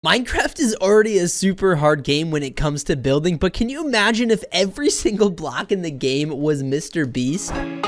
Minecraft is already a super hard game when it comes to building, but can you imagine if every single block in the game was MrBeast?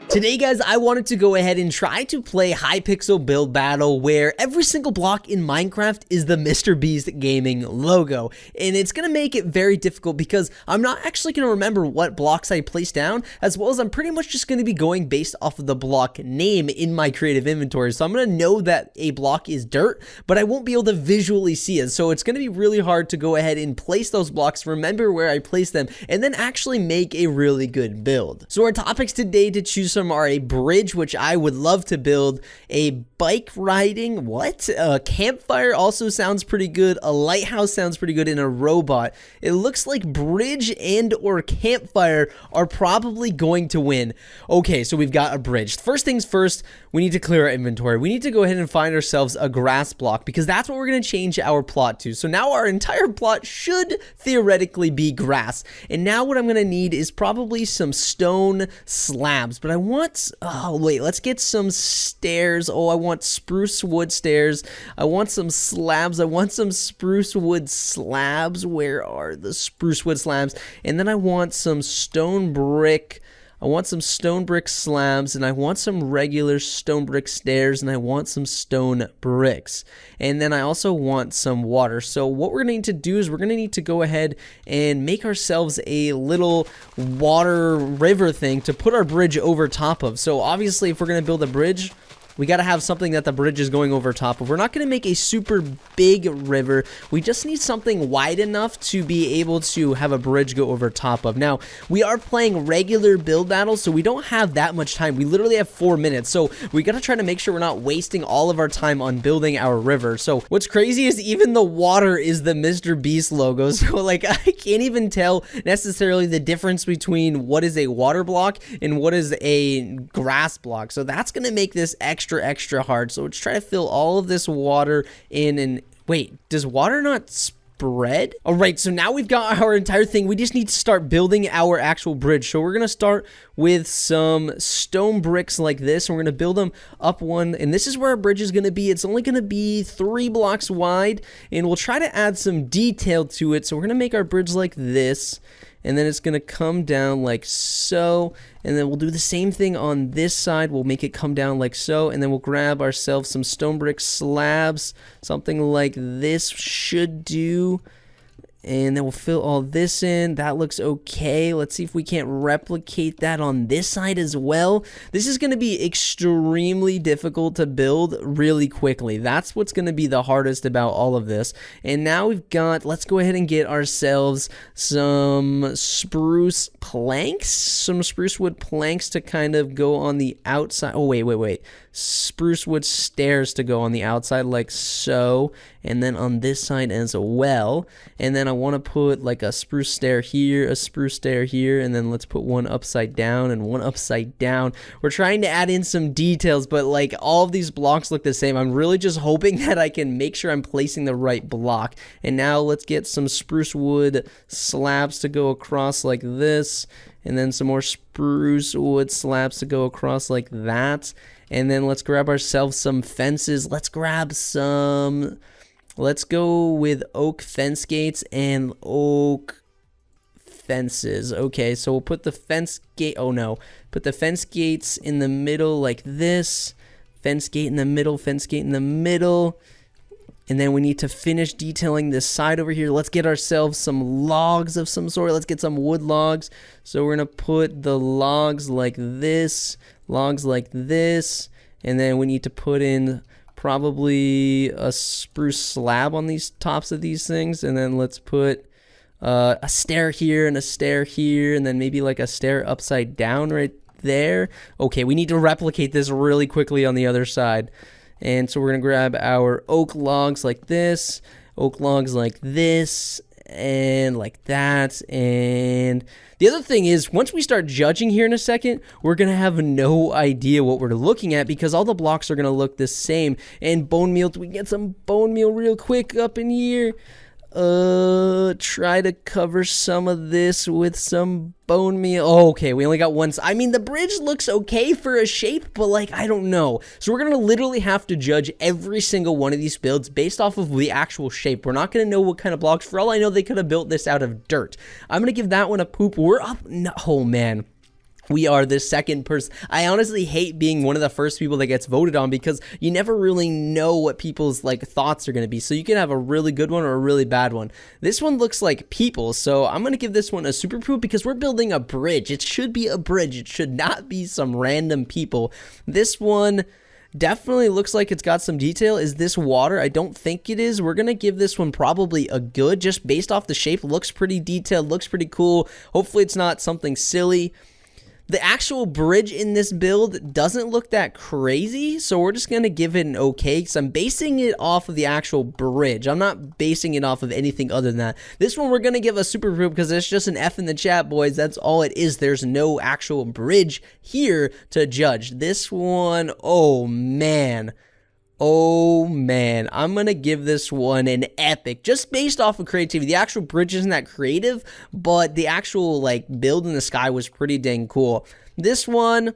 Today, guys, I wanted to go ahead and try to play Hypixel build battle where every single block in Minecraft is the MrBeast Gaming logo. And it's going to make it very difficult because I'm not actually going to remember what blocks I placed down, as well as I'm pretty much just going to be going based off of the block name in my creative inventory. So I'm going to know that a block is dirt, but I won't be able to visually see it. So it's going to be really hard to go ahead and place those blocks, remember where I placed them, and then actually make a really good build. So our topics today to choose from are a bridge, which I would love to build, a bike riding, a campfire also sounds pretty good, a lighthouse sounds pretty good, and a robot. It looks like bridge and or campfire are probably going to win. Okay, so we've got a bridge. First things first, we need to clear our inventory. We need to go ahead and find ourselves a grass block because that's what we're going to change our plot to. So now our entire plot should theoretically be grass. And now what I'm going to need is probably some stone slabs, but I want, oh wait, let's get some stairs. Oh, I want spruce wood stairs. I want some slabs. I want some spruce wood slabs. Where are the spruce wood slabs? And then I want some stone brick. I want some stone brick slabs, and I want some regular stone brick stairs, and I want some stone bricks. And then I also want some water. So what we're going to need to do is we're going to need to go ahead and make ourselves a little water river thing to put our bridge over top of. So obviously if we're going to build a bridge, we got to have something that the bridge is going over top of. We're not going to make a super big river. We just need something wide enough to be able to have a bridge go over top of. Now, we are playing regular build battles, so we don't have that much time. We literally have 4 minutes, so we got to try to make sure we're not wasting all of our time on building our river. So what's crazy is even the water is the MrBeast logo, so like I can't even tell necessarily the difference between what is a water block and what is a grass block. So that's going to make this extra hard. So let's try to fill all of this water in. And wait, does water not spread? All right, so now we've got our entire thing. We just need to start building our actual bridge. So we're gonna start with some stone bricks like this, and we're gonna build them up one, and this is where our bridge is gonna be. It's only gonna be 3 blocks wide, and we'll try to add some detail to it. So we're gonna make our bridge like this, and then it's going to come down like so, and then we'll do the same thing on this side. We'll make it come down like so, and then we'll grab ourselves some stone brick slabs, something like this should do, and then we'll fill all this in. That looks okay. Let's see if we can't replicate that on this side as well. This is going to be extremely difficult to build really quickly. That's what's going to be the hardest about all of this. And now we've got, let's go ahead and get ourselves some spruce planks, some spruce wood planks to kind of go on the outside. Oh, wait. Spruce wood stairs to go on the outside like so, and then on this side as well. And then I want to put like a spruce stair here, a spruce stair here, and then let's put one upside down and one upside down. We're trying to add in some details, but like all of these blocks look the same. I'm really just hoping that I can make sure I'm placing the right block. And now let's get some spruce wood slabs to go across like this, and then some more spruce wood slabs to go across like that. And then let's grab ourselves some fences. Let's go with oak fence gates and oak fences. Okay, so we'll put the fence gate, put the fence gates in the middle like this. Fence gate in the middle, fence gate in the middle. And then we need to finish detailing this side over here. Let's get ourselves some logs of some sort. Let's get some wood logs. So we're going to put the logs like this, and then we need to put in probably a spruce slab on these tops of these things. And then let's put a stair here and a stair here, and then maybe like a stair upside down right there. Okay, we need to replicate this really quickly on the other side. And so we're going to grab our oak logs like this, oak logs like this, and like that. And the other thing is, once we start judging here in a second, we're going to have no idea what we're looking at because all the blocks are going to look the same. And bone meal, we get some bone meal real quick up in here. Try to cover some of this with some bone meal. Oh, okay, we only got one. I mean, the bridge looks okay for a shape, but like, I don't know. So we're gonna literally have to judge every single one of these builds based off of the actual shape. We're not gonna know what kind of blocks. For all I know, they could have built this out of dirt. I'm gonna give that one a poop. We're up. No, oh man. We are the second person. I honestly hate being one of the first people that gets voted on because you never really know what people's like thoughts are going to be. So you can have a really good one or a really bad one. This one looks like people, so I'm going to give this one a super poop because we're building a bridge. It should be a bridge. It should not be some random people. This one definitely looks like it's got some detail. Is this water? I don't think it is. We're going to give this one probably a good, just based off the shape. Looks pretty detailed, looks pretty cool. Hopefully it's not something silly. The actual bridge in this build doesn't look that crazy, so we're just going to give it an okay, because I'm basing it off of the actual bridge. I'm not basing it off of anything other than that. This one we're going to give a super poop because it's just an F in the chat, boys. That's all it is. There's no actual bridge here to judge. This one, oh man. Oh man, I'm gonna give this one an epic, just based off of creativity. The actual bridge isn't that creative, but the actual like build in the sky was pretty dang cool. This one,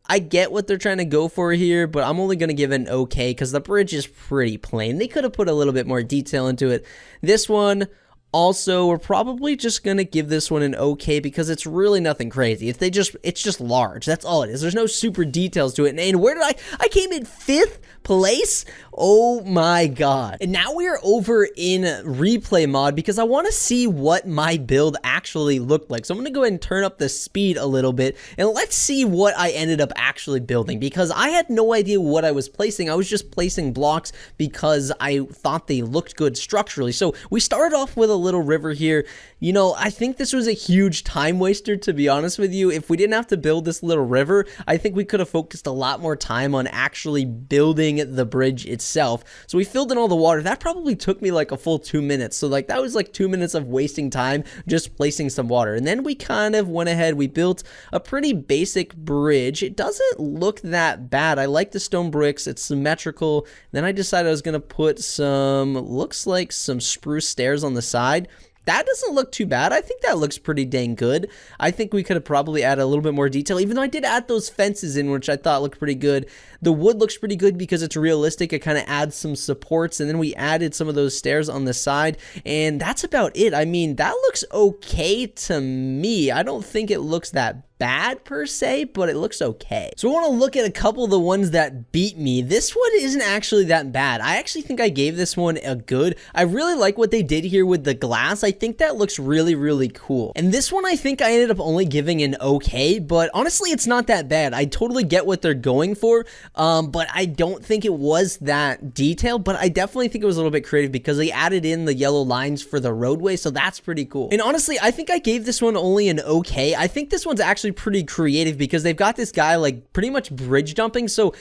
I get what they're trying to go for here, but I'm only gonna give it an okay because the bridge is pretty plain. They could have put a little bit more detail into it. This one, also, we're probably just gonna give this one an okay because it's really nothing crazy. It's just large. That's all it is. There's no super details to it. And where did I came in 5th place? Oh my god. And now we are over in replay mod because I want to see what my build actually looked like. So I'm gonna go ahead and turn up the speed a little bit and let's see what I ended up actually building, because I had no idea what I was placing. I was just placing blocks because I thought they looked good structurally. So we started off with a little river here. You know, I think this was a huge time waster, to be honest with you. If we didn't have to build this little river, I think we could have focused a lot more time on actually building the bridge itself. So we filled in all the water. That probably took me like a full 2 minutes. So like that was like 2 minutes of wasting time just placing some water. And then we kind of went ahead, we built a pretty basic bridge. It doesn't look that bad. I like the stone bricks. It's symmetrical. Then I decided I was going to put some, looks like some spruce stairs on the side. That doesn't look too bad. I think that looks pretty dang good. I think we could have probably added a little bit more detail, even though I did add those fences in, which I thought looked pretty good. The wood looks pretty good because it's realistic. It kind of adds some supports, and then we added some of those stairs on the side, and that's about it. I mean, that looks okay to me. I don't think it looks that bad per se, but it looks okay. So I want to look at a couple of the ones that beat me. This one isn't actually that bad. I actually think I gave this one a good. I really like what they did here with the glass. I think that looks really, really cool. And this one, I think I ended up only giving an okay, but honestly, it's not that bad. I totally get what they're going for, but I don't think it was that detailed, but I definitely think it was a little bit creative because they added in the yellow lines for the roadway, so that's pretty cool. And honestly, I think I gave this one only an okay. I think this one's actually pretty creative because they've got this guy like pretty much bridge jumping. So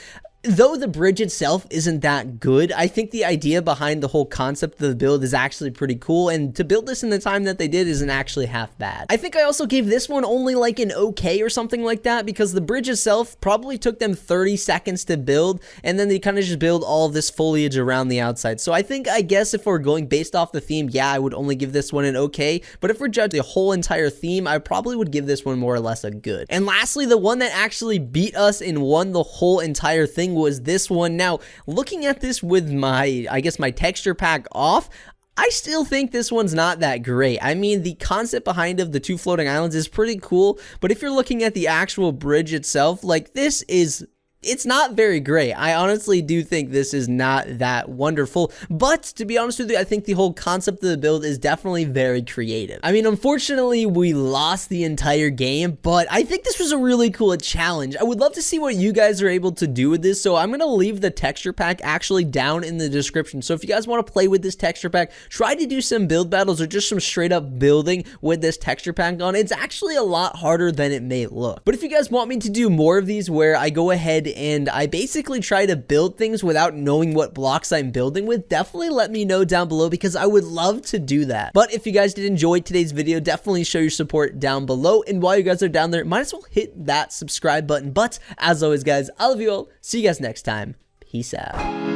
though the bridge itself isn't that good, I think the idea behind the whole concept of the build is actually pretty cool, and to build this in the time that they did isn't actually half bad. I think I also gave this one only like an okay or something like that because the bridge itself probably took them 30 seconds to build, and then they kind of just build all of this foliage around the outside. So I think, I guess if we're going based off the theme, yeah, I would only give this one an okay, but if we're judging the whole entire theme, I probably would give this one more or less a good. And lastly, the one that actually beat us and won the whole entire thing was this one. Now, looking at this with my, I guess my texture pack off, I still think this one's not that great. I mean, the concept behind of the 2 floating islands is pretty cool, but if you're looking at the actual bridge itself, like this is, it's not very great. I honestly do think this is not that wonderful, but to be honest with you, I think the whole concept of the build is definitely very creative. I mean, unfortunately, we lost the entire game, but I think this was a really cool challenge. I would love to see what you guys are able to do with this, so I'm going to leave the texture pack actually down in the description. So if you guys want to play with this texture pack, try to do some build battles or just some straight up building with this texture pack on. It's actually a lot harder than it may look. But if you guys want me to do more of these where I go ahead and I basically try to build things without knowing what blocks I'm building with, definitely let me know down below because I would love to do that. But if you guys did enjoy today's video, definitely show your support down below, and while you guys are down there, might as well hit that subscribe button. But as always guys, I love you all. See you guys next time. Peace out.